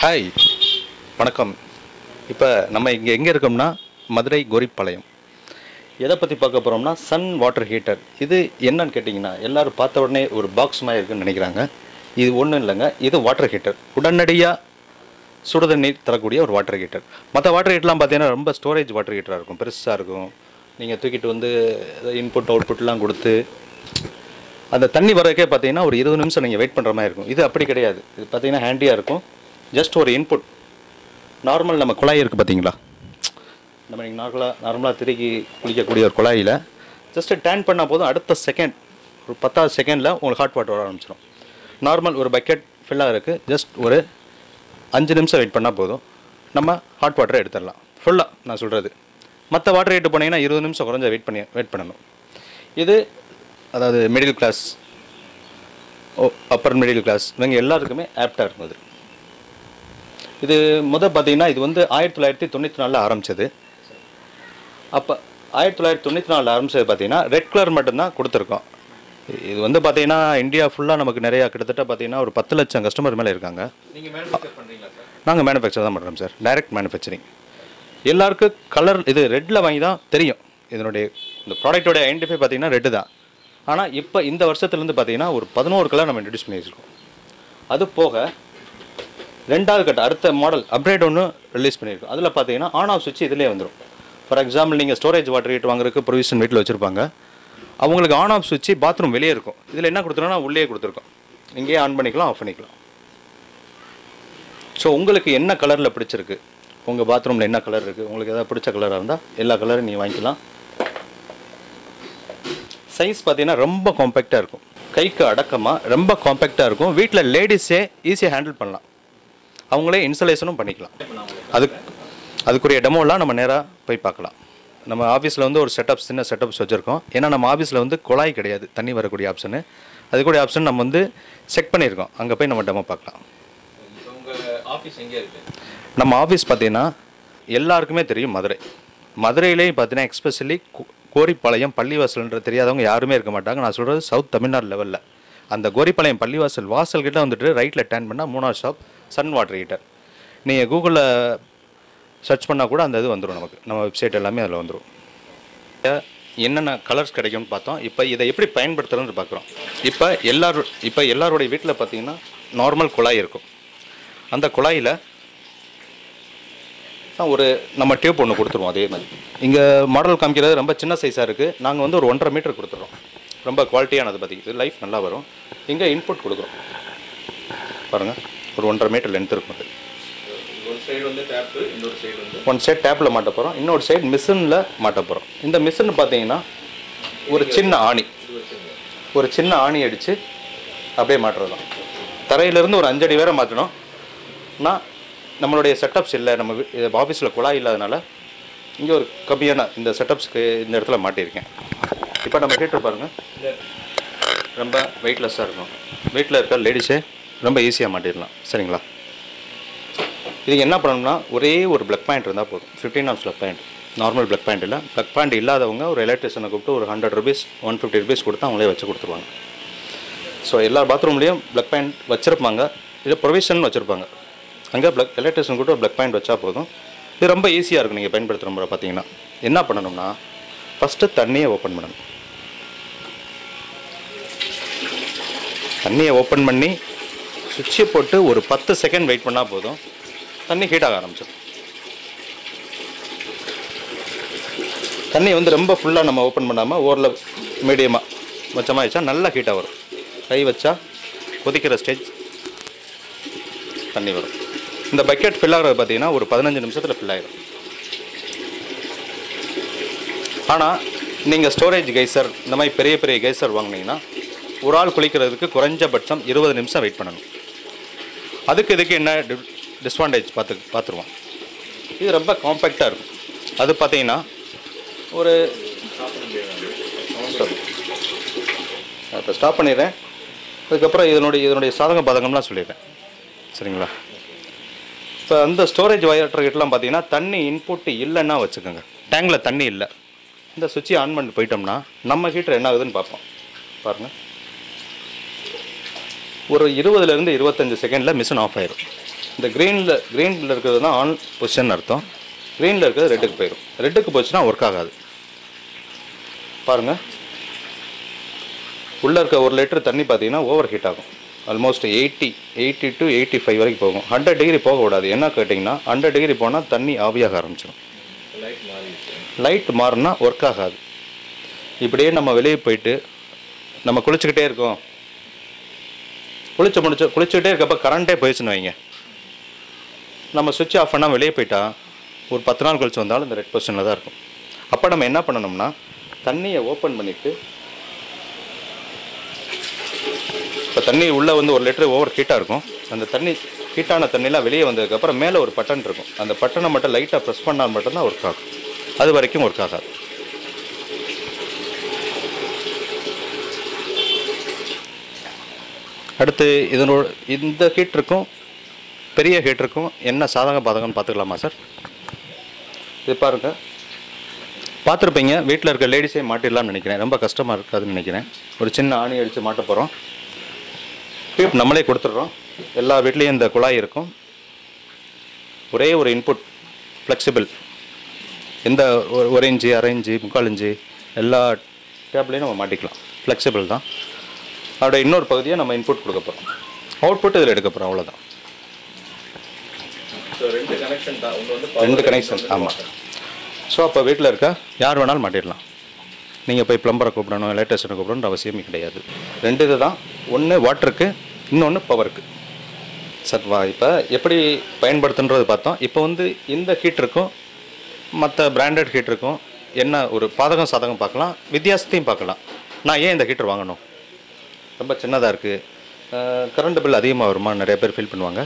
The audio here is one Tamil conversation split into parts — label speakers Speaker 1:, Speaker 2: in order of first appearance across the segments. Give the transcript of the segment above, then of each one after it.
Speaker 1: ஹாய் வணக்கம். இப்போ நம்ம இங்கே எங்கே இருக்கோம்னா மதுரை கோரிப்பாளையம். எதை பற்றி பார்க்க போகிறோம்னா சன் வாட்டர் ஹீட்டர். இது என்னன்னு கேட்டிங்கன்னா எல்லோரும் பார்த்த உடனே ஒரு பாக்ஸ் மாதிரி இருக்குன்னு நினைக்கிறாங்க. இது ஒன்றும் இல்லைங்க, இது வாட்டர் ஹீட்டர். உடனடியாக சுடுதண்ணீர் தரக்கூடிய ஒரு வாட்டர் ஹீட்டர். மற்ற வாட்டர் ஹீட்டர்லாம் பார்த்தீங்கன்னா ரொம்ப ஸ்டோரேஜ் வாட்டர் ஹீட்டராக இருக்கும், பெருசாக இருக்கும். நீங்கள் தூக்கிட்டு வந்து இன்புட் அவுட்புட்லாம் கொடுத்து அந்த தண்ணி வரக்கே பார்த்தீங்கன்னா ஒரு 20 நிமிஷம் நீங்கள் வெயிட் பண்ணுற மாதிரி இருக்கும். இது அப்படி கிடையாது. இது பார்த்தீங்கன்னா ஹேண்டியாக இருக்கும். ஜஸ்ட் ஒரு இன்புட். நார்மல் நம்ம குழாய் இருக்குது பார்த்தீங்களா, நம்ம நீங்கள் நார்மலாக திருக்கி குளிக்கக்கூடிய ஒரு குழாயில் ஜஸ்ட்டு டேன் பண்ணால் போதும். அடுத்த செகண்ட் ஒரு 10வது செகண்டில் உங்களுக்கு ஹாட் வாட்டர் வர ஆரம்பிச்சிடும். நார்மல் ஒரு பக்கெட் ஃபில்லாக இருக்குது, ஜஸ்ட் ஒரு 5 நிமிஷம் வெயிட் பண்ணால் போதும், நம்ம ஹாட் வாட்டரை எடுத்துடலாம் ஃபுல்லாக. நான் சொல்கிறது மற்ற வாட்டர் ஹீட்டர் போனீங்கன்னா 20 நிமிஷம் குறைஞ்ச வெயிட் பண்ணணும். இது அதாவது middle class, upper middle class இவங்க எல்லாருக்குமே ஆப்டாக இருக்கும். இது பார்த்தீங்கன்னா இது வந்து 1994 ஆரம்பித்தது. அப்போ 1994 ஆரம்பித்தது பார்த்தீங்கன்னா ரெட் கலர் மட்டும்தான் கொடுத்துருக்கோம். இது வந்து பார்த்தீங்கன்னா இந்தியா ஃபுல்லாக நமக்கு நிறையா கிட்டத்தட்ட பார்த்தீங்கன்னா ஒரு 10 லட்சம் கஸ்டமர் மேலே இருக்காங்க.
Speaker 2: நீங்கள் மேனுஃபேக்சர் பண்ணுறீங்களா சார்?
Speaker 1: நாங்கள் மேனுஃபேக்சர் தான் பண்ணுறோம் சார், டைரக்ட் மேனுஃபேக்சரிங். எல்லாருக்கும் கலர் இது ரெட்டில் வாங்கி தான் தெரியும். இதனுடைய இந்த ப்ராடக்டோடைய ஐடென்டிஃபை பார்த்தீங்கன்னா ரெட்டு தான். ஆனால் இப்போ இந்த வருஷத்துலேருந்து பார்த்தீங்கன்னா ஒரு 11 கலர் நம்ம இன்ட்ரடியூஸ் பண்ணி வச்சுருக்கோம். அது போக 2வது கட்ட அடுத்த மாடல் அப்கிரேட் ஒன்று ரிலீஸ் பண்ணியிருக்கோம். அதில் பார்த்தீங்கன்னா ஆன் ஆஃப் சுவிட்ச் இதிலே வந்துடும். ஃபார் எக்ஸாம்பிள் நீங்கள் ஸ்டோரேஜ் வாட்டர் ஹீட்டர் வாங்குறதுக்கு ப்ரொவிஷன் வீட்டில் வச்சுருப்பாங்க. அவங்களுக்கு ஆன் ஆஃப் சுவிட்ச் பாத்ரூம் வெளியே இருக்கும். இதில் என்ன கொடுத்துருக்கோம்னா உள்ளே கொடுத்துருக்கோம். இங்கேயே ஆன் பண்ணிக்கலாம், ஆஃப் பண்ணிக்கலாம். ஸோ உங்களுக்கு என்ன கலரில் பிடிச்சிருக்கு, உங்கள் பாத்ரூமில் என்ன கலர் இருக்குது, உங்களுக்கு எதாவது பிடிச்ச கலராக இருந்தால் எல்லா கலரும் நீங்கள் வாங்கிக்கலாம். சைஸ் பார்த்தீங்கன்னா ரொம்ப காம்பேக்டாக இருக்கும், கைக்கு அடக்கமாக ரொம்ப காம்பேக்டாக இருக்கும். வீட்டில் லேடிஸே ஈஸியாக ஹேண்டில் பண்ணலாம், அவங்களே இன்ஸ்டலேஷனும் பண்ணிக்கலாம். அதுக்குரிய டெமோலாம் நம்ம நேராக போய் பார்க்கலாம். நம்ம ஆஃபீஸில் வந்து ஒரு சின்ன செட்டப்ஸ் வச்சுருக்கோம். ஏன்னா நம்ம ஆஃபீஸில் வந்து குழாய் கிடையாது, தண்ணி வரக்கூடிய ஆப்ஷனு. அதுக்கூடிய ஆப்ஷன் நம்ம வந்து செக் பண்ணியிருக்கோம். அங்கே போய் நம்ம டெமோ பார்க்கலாம்.
Speaker 2: உங்கள் ஆஃபீஸ் எங்கே இருக்குது?
Speaker 1: நம்ம ஆஃபீஸ் பார்த்தீங்கன்னா எல்லாருக்குமே தெரியும், மதுரையிலேயும் பார்த்தீங்கன்னா எக்ஸ்பெஷலி கோரிப்பாளையம் பள்ளிவாசல்ன்ற தெரியாதவங்க யாருமே இருக்க மாட்டாங்க. நான் சொல்கிறது சவுத் தமிழ்நாடு லெவலில். அந்த கோரிப்பாளையம் பள்ளிவாசல் வாசல்கிட்ட வந்துட்டு ரைட்டில் டேர்ன் பண்ணால் 3வது ஷாப் சன் வாட்டர் ஹீட்டர். நீங்கள் கூகுளில் சர்ச் பண்ணால் கூட அந்த இது வந்துடும். நம்ம வெப்சைட் எல்லாமே அதில் வந்துடும். என்னென்ன கலர்ஸ் கிடைக்கும்னு பார்த்தோம். இப்போ இதை எப்படி பயன்படுத்துகிறோன்னு பார்க்குறோம். இப்போ எல்லாருடைய வீட்டில் பார்த்தீங்கன்னா நார்மல் குழாய் இருக்கும். அந்த குழாயில் ஒரு நம்ம டியூப் ஒன்று கொடுத்துருவோம். அதே மாதிரி இங்கே மாடல் காமிக்கிறது ரொம்ப சின்ன சைஸாக இருக்குது. நாங்கள் வந்து ஒரு 1.5 மீட்டர் கொடுத்துட்றோம். ரொம்ப குவாலிட்டியானது பார்த்திங்க, லைஃப் நல்லா வரும். இங்கே இன்புட் கொடுக்குறோம் பாருங்கள், ஒரு 1.5 மீட்டர் லென்த் இருக்கும். அது
Speaker 2: ஒரு சைடு வந்து டேப்பு, இன்னொரு சைடு வந்து
Speaker 1: ஒன் சைடு டேப்பில் மாட்ட போகிறோம், இன்னொரு சைடு மிஷினில் மாட்ட போகிறோம். இந்த மிஷின் பார்த்தீங்கன்னா ஒரு சின்ன ஆணி அடித்து அப்படியே மாட்டுறது தான். தரையிலேருந்து ஒரு 5 அடி வேறு மாற்றணும். நான் நம்மளுடைய செட்டப்ஸ் இல்லை, நம்ம ஆஃபீஸில் குழாய் இல்லாதனால இங்கே ஒரு கம்மியான இந்த செட்டப்ஸ்க்கு இந்த இடத்துல மாட்டியிருக்கேன். இப்போ நம்ம ஹீட்டர் பாருங்கள், ரொம்ப வெயிட்லெஸ்ஸாக இருக்கும். வீட்டில் இருக்க லேடிஸே ரொம்ப ஈஸியாக மாட்டிடலாம். சரிங்களா? இதுக்கு என்ன பண்ணணும்னா ஒரே ஒரு ப்ளக் பாயிண்ட் இருந்தால் போதும். 15 amps plug point, normal plug point இல்லை. ப்ளக் பாயிண்ட் இல்லாதவங்க ஒரு எலக்ட்ரிஷனை கூப்பிட்டு ஒரு 100 ருபீஸ் 150 ருபீஸ் கொடுத்து அவங்களே வச்சு கொடுத்துருவாங்க. ஸோ எல்லா பாத்ரூம்லேயும் ப்ளக் பாயிண்ட் வச்சுருப்பாங்க, இல்லை ப்ரொவிஷன் வச்சுருப்பாங்க. அங்கே எலக்ட்ரிஷன் கூப்பிட்டு ஒரு ப்ளக் பாயிண்ட் வச்சா போதும். இது ரொம்ப ஈஸியாக இருக்கும் நீங்கள் பயன்படுத்துகிற முறை. பார்த்தீங்கன்னா என்ன பண்ணணும்னா ஃபஸ்ட்டு தண்ணியை ஓப்பன் பண்ணணும். தண்ணியை ஓப்பன் பண்ணி சுவிட்சை போட்டு ஒரு 10 செகண்ட் வெயிட் பண்ணால் போதும், தண்ணி ஹீட் ஆக ஆரம்பிச்சிடும். தண்ணி வந்து ரொம்ப ஃபுல்லாக நம்ம ஓப்பன் பண்ணாமல் ஓரில் மீடியமாக வச்சமாக வச்சா நல்லா ஹீட்டாக வரும். கை வச்சா கொதிக்கிற ஸ்டேஜ் தண்ணி வரும். இந்த பக்கெட் ஃபில் ஆகிறது பார்த்தீங்கன்னா ஒரு 15 நிமிஷத்தில் ஃபில் ஆகிடும். ஆனால் நீங்கள் ஸ்டோரேஜ் கெய்சர் இந்த மாதிரி பெரிய பெரிய கெய்சர் வாங்கினீங்கன்னா ஒரு ஆள் குளிக்கிறதுக்கு குறைஞ்சபட்சம் 20 நிமிஷம் வெயிட் பண்ணணும். இதுக்கு என்ன டிஸ்அட்வான்டேஜ் பார்த்துருவோம். இது ரொம்ப காம்பேக்டாக இருக்கும். அது பார்த்தீங்கன்னா ஒரு இப்போ ஸ்டாப் பண்ணிடுறேன். அதுக்கப்புறம் இதனுடைய சாதக பாதகம்லாம் சொல்லிடுறேன். சரிங்களா? இப்போ அந்த ஸ்டோரேஜ் வாட்டர் ஹீட்டர்லாம் பார்த்தீங்கன்னா தண்ணி இன்புட் இல்லைன்னா வச்சுக்கோங்க, டேங்கில் தண்ணி இல்லை, இந்த சுவிட்சை ஆன் பண்ணிட்டு போயிட்டோம்னா நம்ம ஹீட்டர் என்ன ஆகுதுன்னு பார்ப்போம். பாருங்கள், ஒரு 20 to 25 செகண்டில் மிஷின் ஆஃப் ஆயிடும். இந்த க்ரீனில் இருக்கிறது தான் ஆன் பொசிஷன் அர்த்தம். க்ரீனில் இருக்கிறது ரெட்டுக்கு போயிடும். ரெட்டுக்கு போச்சுன்னா ஒர்க் ஆகாது. பாருங்கள், உள்ளே இருக்க 1 லிட்டர் தண்ணி பார்த்தீங்கன்னா ஓவர் ஹீட் ஆகும். ஆல்மோஸ்ட் 80 to 85 வரைக்கும் போகும். 100 டிகிரி போகக்கூடாது. என்ன கேட்டிங்கன்னா 100 டிகிரி போனால் தண்ணி ஆவியாக ஆரம்பிச்சிடும். லைட் மாறினா ஒர்க் ஆகாது. இப்படியே நம்ம வெளியே போயிட்டு நம்ம குளிச்சுக்கிட்டே இருக்கோம். குளிச்சுக்கிட்டே இருக்கப்போ கரண்ட்டே போயிடுச்சுன்னு வைங்க, நம்ம சுவிட்ச் ஆஃப் பண்ணால் வெளியே போயிட்டா ஒரு 10 நாள் கழிச்சு வந்தாலும் இந்த ரெட் பொசிஷனில் தான் இருக்கும். அப்போ நம்ம என்ன பண்ணணும்னா தண்ணியை ஓப்பன் பண்ணிவிட்டு, இப்போ தண்ணி உள்ளே வந்து 1 லிட்டர் ஓவர் ஹீட்டாக இருக்கும். அந்த தண்ணி ஹீட்டான தண்ணியெலாம் வெளியே வந்ததுக்கப்புறம் மேலே ஒரு பட்டன் இருக்கும். அந்த பட்டனை மட்டும் லைட்டாக ப்ரெஸ் பண்ணால் மட்டும்தான் ஒர்க் ஆகும். அது வரைக்கும் ஒர்க் ஆகாது. அடுத்து இந்த ஹீட்டருக்கும் பெரிய ஹீட்டருக்கும் என்ன சாதக பாதகம்னு பார்த்துக்கலாமா சார்? இது பாருங்கள், பார்த்துருப்பீங்க. வீட்டில் இருக்க லேடிஸே மாட்டிடலாம்னு நினைக்கிறேன். ரொம்ப கஷ்டமாக இருக்காதுன்னு நினைக்கிறேன். ஒரு சின்ன ஆணி அடித்து மாட்ட போகிறோம். டியூப் நம்மளே கொடுத்துட்றோம். எல்லா வீட்லேயும் இந்த குழாய் இருக்கும். ஒரே ஒரு இன்புட், ஃப்ளெக்சிபிள். எந்த 1 இன்ச்சு, 1/2 இன்ச்சு, 3/4 இன்ச்சு எல்லா டேப்லேயும் நம்ம மாட்டிக்கலாம். ஃப்ளெக்சிபிள் தான். அதோட இன்னொரு பகுதியை நம்ம இன்புட் கொடுக்க போகிறோம். அவுட்புட் இதில் எடுக்க போகிறோம். அவ்வளோதான். ரெண்டு கனெக்ஷன். ஆமாம். ஸோ அப்போ வீட்டில் இருக்க யார் வேணாலும் மாட்டிடலாம். நீங்கள் போய் ப்ளம்பரை கூப்பிடணும், எலக்ட்ரிஷனை கூப்பிடணுன்ற அவசியமே கிடையாது. 2 இது தான். ஒன்று வாட்டருக்கு, இன்னொன்று பவருக்கு. சத்வா இப்போ எப்படி பயன்படுத்துன்றது பார்த்தோம். இப்போ வந்து இந்த ஹீட்டருக்கும் மற்ற பிராண்டட் ஹீட்டருக்கும் என்ன ஒரு பாதகம் சாதகம் பார்க்கலாம், வித்தியாசத்தையும் பார்க்கலாம். நான் ஏன் இந்த ஹீட்டர் வாங்கணும்? ரொம்ப சின்னதாக இருக்குது, கரண்ட் பில் அதிகமாக வருமா, நிறைய பேர் ஃபீல் பண்ணுவாங்க.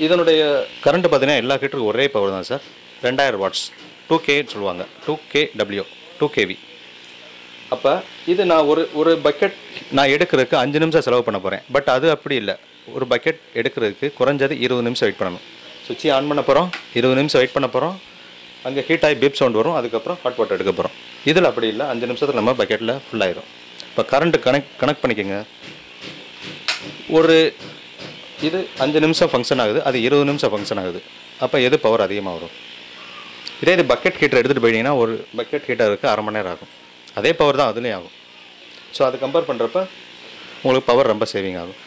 Speaker 1: இதனுடைய கரண்ட்டு பார்த்தீங்கன்னா எல்லா ஹீட்டருக்கும் ஒரே பவர் தான் சார். 2000 வாட்ஸ், 2K சொல்லுவாங்க, 2KW, 2KV. அப்போ இது நான் ஒரு பக்கெட் நான் எடுக்கிறதுக்கு 5 நிமிஷம் செலவு பண்ண போகிறேன். பட் அது அப்படி இல்லை. ஒரு பக்கெட் எடுக்கிறதுக்கு குறைஞ்சது 20 நிமிஷம் வெயிட் பண்ணணும். சுவிட்சை ஆன் பண்ண போகிறோம், 20 நிமிஷம் வெயிட் பண்ண போகிறோம். அங்கே ஹீட் ஆகி பீப் சவுண்ட் வரும். அதுக்கப்புறம் ஹாட் வாட்டர் எடுக்க போகிறோம். இதில் அப்படி இல்லை. 5 நிமிஷத்தில் நம்ம பக்கெட்டில் ஃபுல்லாயிரும். இப்போ கரண்ட்டு கனெக்ட் பண்ணிக்கோங்க. இது 5 நிமிஷம் ஃபங்க்ஷன் ஆகுது, அது 20 நிமிஷம் ஃபங்க்ஷன் ஆகுது. அப்போ எது பவர் அதிகமாக வரும்? இதே இது பக்கெட் ஹீட்டர் எடுத்துகிட்டு போயிட்டீங்கன்னா ஒரு பக்கெட் ஹீட்டருக்கு 1/2 மணி நேரம் ஆகும். அதே பவர் தான் அதுலேயும் ஆகும். ஸோ அது கம்பேர் பண்ணுறப்ப உங்களுக்கு பவர் ரொம்ப சேவிங் ஆகும்.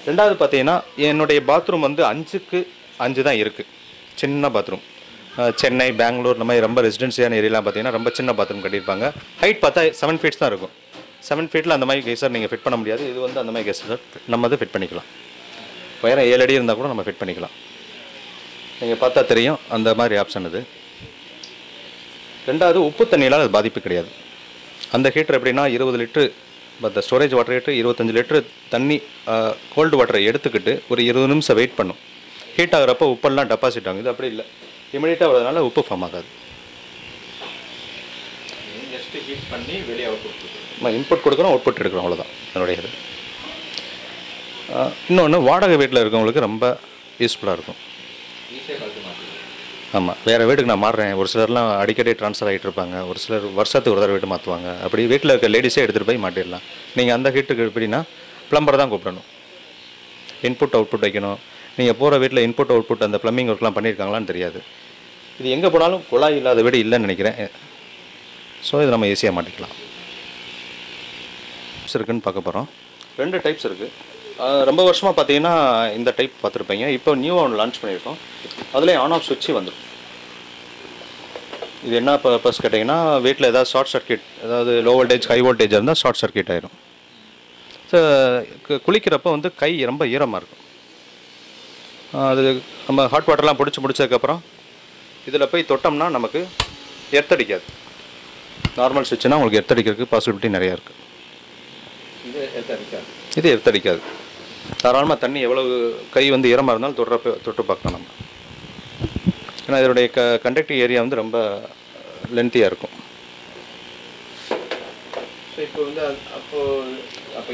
Speaker 1: ரெண்டாவது பார்த்தீங்கன்னா என்னுடைய பாத்ரூம் வந்து 5க்கு 5 தான் இருக்குது. சின்ன பாத்ரூம். சென்னை, பெங்களூர் இந்த மாதிரி ரொம்ப ரெசிடென்சியான ஏரியாலாம் பார்த்தீங்கன்னா ரொம்ப சின்ன பாத்ரூம் கட்டியிருப்பாங்க. ஹைட் பார்த்தா 7 ஃபீட்ஸ் தான் இருக்கும். 7 ஃபீட்டில் அந்த மாதிரி கெய்சர் நீங்கள் ஃபிட் பண்ண முடியாது. இது வந்து அந்த மாதிரி கெய்சர் நம்ம அது ஃபிட் பண்ணிக்கலாம். உயரம் 7 அடி இருந்தால் கூட நம்ம ஃபிட் பண்ணிக்கலாம். நீங்கள் பார்த்தா தெரியும் அந்த மாதிரி ஆப்ஷன் இது. ரெண்டாவது உப்பு தண்ணியால் அது பாதிப்பு கிடையாது. அந்த ஹீட்டர் எப்படின்னா 20 லிட்டரு இந்த ஸ்டோரேஜ் வாட்டர் ஹீட்டர் 25 லிட்டரு தண்ணி கோல்டு வாட்டரை எடுத்துக்கிட்டு ஒரு 20 நிமிஷம் வெயிட் பண்ணும். ஹீட் ஆகிறப்போ உப்பெல்லாம் டெபாசிட் ஆகும். இது அப்படி இல்லை. இமீடியட்டாக வரதுனால உப்பு ஃபார்ம் ஆகாது.
Speaker 2: ஹீட் பண்ணி வெளியே
Speaker 1: நம்ம இன்புட் கொடுக்குறோம், அவுட்புட் எடுக்கிறோம், அவ்வளோதான் என்னுடைய இது. இன்னொன்று வாடகை வீட்டில் இருக்கவங்களுக்கு ரொம்ப யூஸ்ஃபுல்லாக இருக்கும். ஆமாம், வேறு வீட்டுக்கு நான் மாறுறேன். ஒரு சிலர்லாம் அடிக்கடி ட்ரான்ஸ்ஃபர் ஆகிட்டு இருப்பாங்க. ஒரு சிலர் வருஷத்துக்கு ஒரு தடவை வீட்டு மாற்றுவாங்க. அப்படி வீட்டில் இருக்க லேடிஸே எடுத்துகிட்டு போய் மாட்டிடலாம். நீங்கள் அந்த ஹீட்டுக்கு எப்படின்னா ப்ளம்பரை தான் கூப்பிடணும். இன்புட் அவுட்புட் வைக்கணும். நீங்கள் போகிற வீட்டில் இன்புட் அவுட்புட் அந்த ப்ளம்பிங் ஒர்க்லாம் பண்ணியிருக்காங்களான்னு தெரியாது. இது எங்கே போனாலும் குழாய் இல்லாத வீடு இல்லைன்னு நினைக்கிறேன். ஸோ இது நம்ம ஈஸியாக மாட்டிக்கலாம். இருக்குன்னு பார்க்க போகிறோம். 2 டைப்ஸ் இருக்குது. ரொம்ப வருஷமாக பார்த்தீங்கன்னா இந்த டைப் பார்த்துருப்பீங்க. இப்போ நியூவாக ஒன்று லான்ச் பண்ணியிருக்கோம். அதில் ஆன் ஆஃப் சுவிட்சு வந்துடும். இது என்ன பர்பஸ் கேட்டிங்கன்னா வீட்டில் ஏதாவது ஷார்ட் சர்க்கியூட், அதாவது லோ வோல்டேஜ் ஹை வோல்டேஜ் இருந்தால் ஷார்ட் சர்க்கியூட் ஆயிரும். ஸோ குளிக்கிறப்போ வந்து கை ரொம்ப ஈரமாக இருக்கும். அது நம்ம ஹாட் வாட்டர்லாம் முடிச்சதுக்கப்புறம் இதில் போய் தொட்டோம்னா நமக்கு எர்த்தடிக்காது. நார்மல் சுவிட்சுனா உங்களுக்கு எர்த்தடிக்கிறதுக்கு பாசிபிலிட்டி நிறையா இருக்குது. இது எர்த்தடிக்காது. தாராளமாக தண்ணி எவ்வளவு கை வந்து ஈரமாக இருந்தாலும் தொட்டு பார்க்கலாம் நம்ம. ஏன்னா இதனுடைய கண்டக்டிவ் ஏரியா வந்து ரொம்ப லென்த்தியாக இருக்கும்.
Speaker 2: இப்போ வந்து அப்போ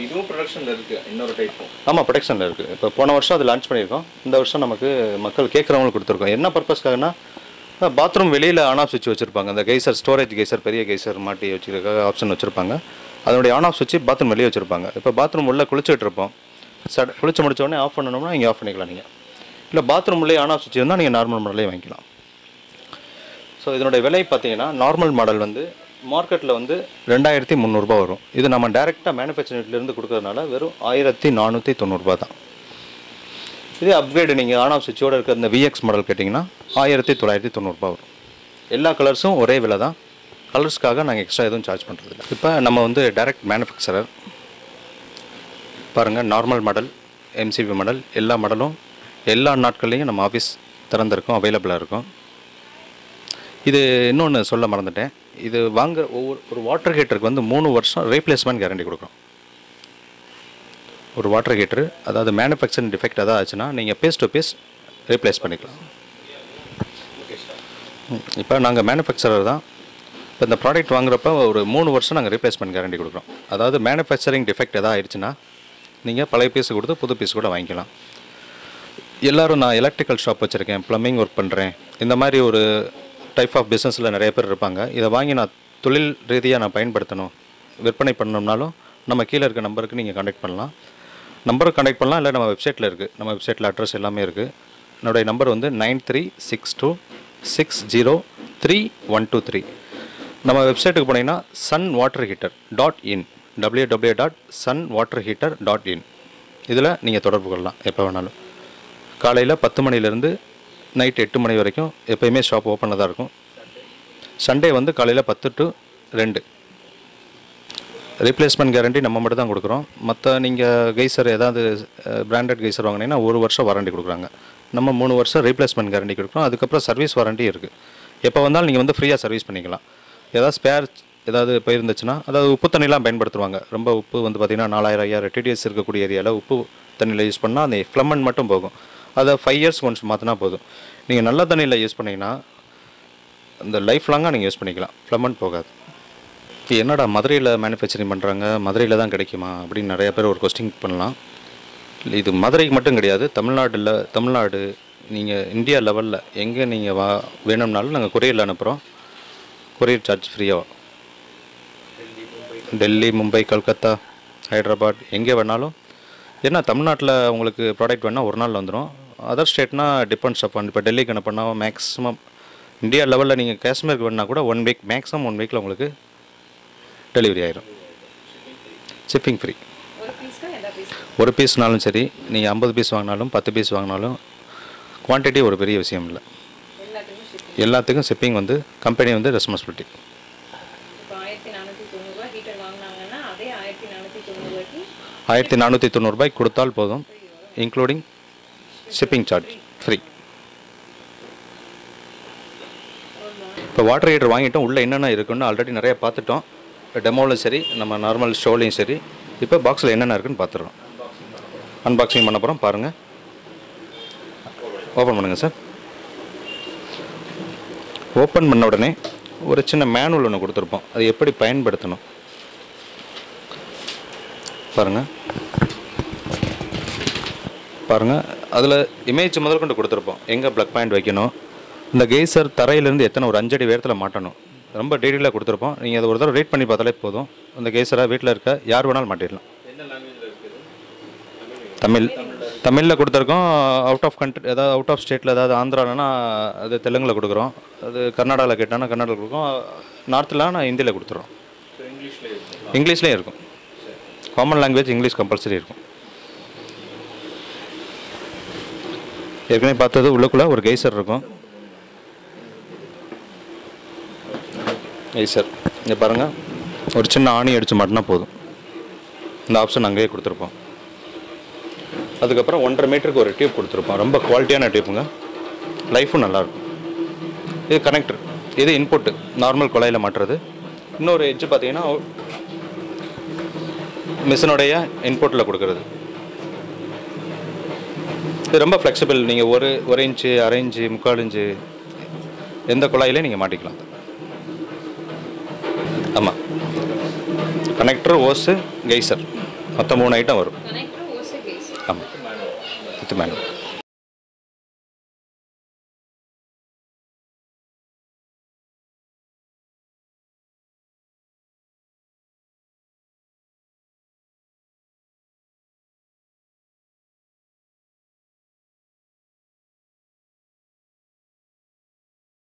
Speaker 2: இதுவும் ப்ரொடக்ஷனில் இருக்குது. இன்னொரு டைப்பும்
Speaker 1: ஆமாம், ப்ரொடக்ஷனில் இருக்குது. இப்போ போன வருஷம் அது லான்ச் பண்ணியிருக்கோம். இந்த வருஷம் நமக்கு மக்கள் கேட்குறவங்களுக்கு கொடுத்துருக்கோம். என்ன பர்பஸ்க்காகனா பாத்ரூம் வெளியில் ஆன் ஆஃப் சுவிட்ச் வச்சுருப்பாங்க. அந்த கெய்சர் ஸ்டோரேஜ் கெய்சர் பெரிய கெய்சர் மாட்டி வச்சுருக்க ஆப்ஷன் வச்சுருப்பாங்க. அதனுடைய ஆன் ஆஃப் சுவிட்ச் பாத்ரூம் வெளியே வச்சுருப்பாங்க. இப்போ பாத்ரூம் உள்ளே குளிச்சுட்டு இருப்போம். குளிச்சு முடித்தோடனே ஆஃப் பண்ணணும்னா இங்கே ஆஃப் பண்ணிக்கலாம். நீங்கள் இல்லை பாத்ரூம்லேயே ஆன் ஆஃப் சுவிட்ச் இருந்தால் நீங்கள் நார்மல் மாடலே வாங்கிக்கலாம். ஸோ இதனுடைய விலை பார்த்தீங்கன்னா நார்மல் மாடல் வந்து மார்க்கெட்டில் வந்து 2300 வரும். இது நம்ம டேரெக்டாக மேனுஃபேக்சரிங்லேருந்து கொடுக்கறதுனால வெறும் 1490 தான். இதே அப்கிரேடு நீங்கள் ஆன் ஆஃப் சுவிட்சோடு இருக்கிற இந்த விஎக்ஸ் மாடல் கேட்டிங்கன்னா 1990 வரும். எல்லா கலர்ஸும் ஒரே விலை தான். கலர்ஸ்க்காக நாங்கள் எக்ஸ்ட்ரா எதுவும் சார்ஜ் பண்ணுறதில்ல. இப்போ நம்ம வந்து டைரக்ட் மேனுஃபேக்சரர் பாருங்கள், நார்மல் மாடல், எம்சிபி மாடல், எல்லா மாடலும் எல்லா நாட்கள்லேயும் நம்ம ஆஃபீஸ் திறந்திருக்கும், அவைலபிளாக இருக்கும். இது இன்னொன்று சொல்ல மறந்துட்டேன். இது வாங்குற ஒரு வாட்டர் ஹீட்டருக்கு வந்து 3 வருஷம் ரீப்ளேஸ்மெண்ட் கேரண்டி கொடுக்குறோம். ஒரு வாட்டர் ஹீட்டரு அதாவது மேனுஃபேக்சரிங் டிஃபெக்ட் எதாவது ஆச்சுன்னா நீங்கள் பீஸ் டு பீஸ் ரீப்ளேஸ் பண்ணிக்கலாம். இப்போ நாங்கள் மேனுஃபேக்சரர் தான். இப்போ இந்த ப்ராடக்ட் வாங்குறப்ப ஒரு 3 வருஷம் நாங்கள் ரீப்ளேஸ்மெண்ட் கேரண்டி கொடுக்குறோம். அதாவது மேனுஃபேக்சரிங் டிஃபெக்ட் எதாவது ஆயிடுச்சுன்னா நீங்கள் பழைய பீஸ் கொடுத்து புது பீஸ் கூட வாங்கிக்கலாம். எல்லோரும் நான் எலக்ட்ரிக்கல் ஷாப் வச்சுருக்கேன், ப்ளம்பிங் ஒர்க் பண்ணுறேன், இந்த மாதிரி ஒரு டைப் ஆஃப் பிஸ்னஸில் நிறைய பேர் இருப்பாங்க. இதை வாங்கி நான் தொழில் ரீதியாக நான் பயன்படுத்தணும், விற்பனை பண்ணணும்னாலும் நம்ம கீழே இருக்க நம்பருக்கு நீங்கள் கான்டாக்ட் பண்ணலாம். நம்பருக்கு கான்டாக்ட் பண்ணலாம், இல்லை நம்ம வெப்சைட்டில் இருக்குது. நம்ம வெப்சைட்டில் அட்ரஸ் எல்லாமே இருக்குது. என்னுடைய நம்பர் வந்து 9362603123. நம்ம வெப்சைட்டுக்கு போனீங்கன்னா sunwaterheater.in www.sunwaterheater.in இதில் நீங்கள் தொடர்பு கொள்ளலாம். எப்போ வேணாலும் காலையில் 10 மணிலேருந்து நைட் 8 மணி வரைக்கும் எப்போயுமே ஷாப் ஓப்பனில் தான் இருக்கும். சண்டே வந்து காலையில் 10 to 2. ரீப்ளேஸ்மெண்ட் கேரண்டி நம்ம மட்டும் தான் கொடுக்குறோம். மற்ற நீங்கள் கெய்சர் ஏதாவது பிராண்டட் கெய்சர் வாங்கினீங்கன்னா 1 வருஷம் வாரண்டி கொடுக்குறாங்க. நம்ம 3 வருஷம் ரீப்ளேஸ்மெண்ட் கேரண்டி கொடுக்குறோம். அதுக்கப்புறம் சர்வீஸ் வாரண்டி இருக்குது. எப்போ வந்தாலும் நீங்கள் வந்து ஃப்ரீயாக சர்வீஸ் பண்ணிக்கலாம். ஏதாவது ஸ்பேர் ஏதாவது போயிருந்துச்சுன்னா, அதாவது உப்பு தண்ணிலாம் பயன்படுத்துவாங்க. ரொம்ப உப்பு வந்து பார்த்திங்கன்னா 4000 5000 டிடிஎஸ் இருக்கக்கூடிய ஏரியாவில் உப்பு தண்ணியில் யூஸ் பண்ணால் அந்த ஃப்ளம்மன் மட்டும் போகும். அதை 5 இயர்ஸ் ஒன்ஸ் மாற்றினா போதும். நீங்கள் நல்ல தண்ணியில் யூஸ் பண்ணிங்கன்னா அந்த லைஃப் லாங்காக நீங்கள் யூஸ் பண்ணிக்கலாம், ஃப்ளம்மன் போகாது. என்னடா மதுரையில் மேனுஃபேக்சரிங் பண்ணுறாங்க, மதுரையில் தான் கிடைக்குமா அப்படின்னு நிறைய பேர் ஒரு கொஸ்டின் பண்ணலாம். இது மதுரைக்கு மட்டும் கிடையாது, தமிழ்நாடு நீங்கள் இந்தியா லெவலில் எங்கே நீங்கள் வேணும்னாலும் நாங்கள் கொரியரில் அனுப்புகிறோம். கொரியர் சார்ஜ் ஃப்ரீயாக. டெல்லி, மும்பை, கல்கத்தா, ஹைதராபாத் எங்கே வேணாலும். ஏன்னா தமிழ்நாட்டில் உங்களுக்கு ப்ராடக்ட் வேணால் ஒரு நாள் வந்துடும். அதர் ஸ்டேட்னா டிபெண்ட்ஸ் அப்பான். இப்போ டெல்லிக்கு அனுப்பினா மேக்ஸிமம் இந்தியா லெவலில் நீங்கள் காஷ்மீருக்கு வேணால் கூட 1 வீக், மேக்ஸிமம் 1 வீக்கில் உங்களுக்கு டெலிவரி ஆயிரும். Shipping free. ஒரு பீஸ்னாலும் சரி, நீங்கள் 50 பீஸ் வாங்கினாலும் 10 பீஸ் வாங்கினாலும் குவான்டிட்டி ஒரு பெரிய விஷயம் இல்லை. எல்லாத்துக்கும் ஷிப்பிங் வந்து கம்பெனி வந்து ரெஸ்பான்சிபிலிட்டி. 1490 கொடுத்தால் போதும், இன்க்ளூடிங் ஷிப்பிங் சார்ஜ் ஃப்ரீ. இப்போ வாட்டர் ஹீட்டர் வாங்கிட்டோம், உள்ளே என்னென்ன இருக்குன்னு ஆல்ரெடி நிறைய பார்த்துட்டோம். இப்போ டெமோவிலும் சரி, நம்ம நார்மல் ஷோலையும் சரி. இப்போ பாக்ஸில் என்னென்ன இருக்குன்னு பார்த்துடுறோம். அன்பாக்சிங் பண்ண போகிறோம். பாருங்கள், ஓப்பன் பண்ணுங்கள் சார். ஓப்பன் பண்ண உடனே ஒரு சின்ன மேனுவல் ஒன்று கொடுத்துருப்போம், அது எப்படி பயன்படுத்தணும் பாருங்கள். அதில் இமேஜ் முதல் கொண்டு கொடுத்துருப்போம், எங்கே ப்ளக் பாயிண்ட் வைக்கணும், இந்த கெய்சர் தரையிலேருந்து எத்தனை ஒரு 5 அடி உயரத்தில் மாட்டணும், ரொம்ப டீட்டெயிலாக கொடுத்துருப்போம். நீங்கள் அதை ஒரு தடவை ரீட் பண்ணி பார்த்தாலே போதும். அந்த கெய்சரை வீட்டில் இருக்க யார் வேணாலும் மாட்டிடலாம். தமிழில் கொடுத்துருக்கோம். அவுட் ஆஃப் கண்ட்ரி, ஏதாவது அவுட் ஆஃப் ஸ்டேட்டில் ஏதாவது ஆந்திரானா அது தெலுங்கில் கொடுக்குறோம். அது கர்நாடகாவில் கேட்டானா கர்நாடகாவில் கொடுக்கும். நார்த்தில் நான் ஹிந்தியில் கொடுத்துறோம். இங்கிலீஷ்லேயும் இருக்கும். காமன் லாங்குவேஜ் இங்கிலீஷ் கம்பல்சரி இருக்கும். ஏற்கனவே பார்த்தது உள்ளுக்குள்ளே ஒரு கெய்சர் இருக்கும். கெய்சர் இங்கே பாருங்கள், ஒரு சின்ன ஆணி அடித்து மாட்டினா போதும். இந்த ஆப்ஷன் அங்கேயே கொடுத்துருப்போம். அதுக்கப்புறம் 1.5 மீட்டருக்கு ஒரு டியூப் கொடுத்துருப்போம். ரொம்ப குவாலிட்டியான டியூப்புங்க, லைஃபும் நல்லாயிருக்கும். இது கனெக்டர், இது இன்புட்டு நார்மல் குழாயில் மாட்டுறது. இன்னொரு எட்ஜு பார்த்தீங்கன்னா மிஷினுடைய இன்புட்டில் கொடுக்குறது. இது ரொம்ப ஃப்ளெக்சிபிள். நீங்கள் ஒரு இன்ச்சு, 1/2 இன்ச்சு, 3/4 இன்ச்சு எந்த குழாயிலையும் நீங்கள் மாட்டிக்கலாம். ஆமாம், கனெக்டர், ஓஸு, கெய்சர் மொத்தம் 3 ஐட்டம் வரும். ஆமாம், இது மேனுவல்.